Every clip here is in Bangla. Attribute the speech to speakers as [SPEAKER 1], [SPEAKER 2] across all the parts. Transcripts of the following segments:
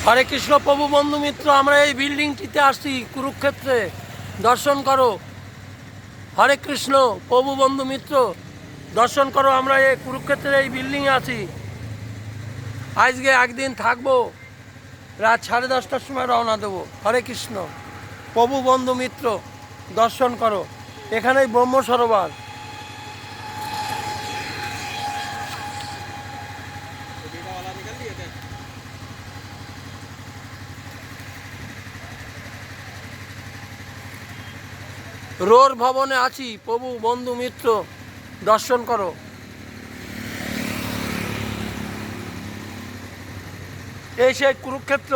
[SPEAKER 1] হরে কৃষ্ণ প্রভু বন্ধু মিত্র, আমরা এই বিল্ডিংটিতে আসছি কুরুক্ষেত্রে, দর্শন করো। হরে কৃষ্ণ প্রভু বন্ধু মিত্র, দর্শন করো। আমরা এই কুরুক্ষেত্রের এই বিল্ডিংয়ে আছি। আজকে একদিন থাকবো, রাত 10:30টার সময় রওনা দেবো। হরে কৃষ্ণ প্রভু বন্ধু মিত্র, দর্শন করো। এখানেই ব্রহ্ম সরোবর। রোর ভবনে আছি, প্রভু বন্ধু মিত্র, দর্শন করো। এই সেই কুরুক্ষেত্র,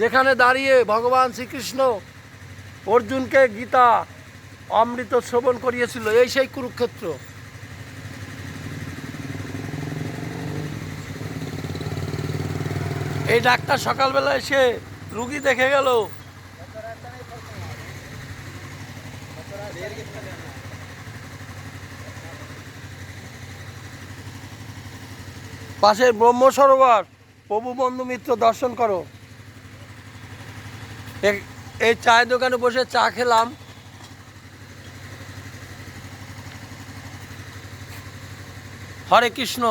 [SPEAKER 1] যেখানে দাঁড়িয়ে ভগবান শ্রীকৃষ্ণ অর্জুনকে গীতা অমৃত শ্রবণ করিয়েছিল। এই সেই কুরুক্ষেত্র। এই ডাক্তার সকালবেলা এসে রুগী দেখে গেল। পাশের ব্রহ্ম সরোবর, প্রভু বন্ধু মিত্র, দর্শন করো। এই চায়ের দোকানে বসে চা খেলাম। হরে কৃষ্ণ।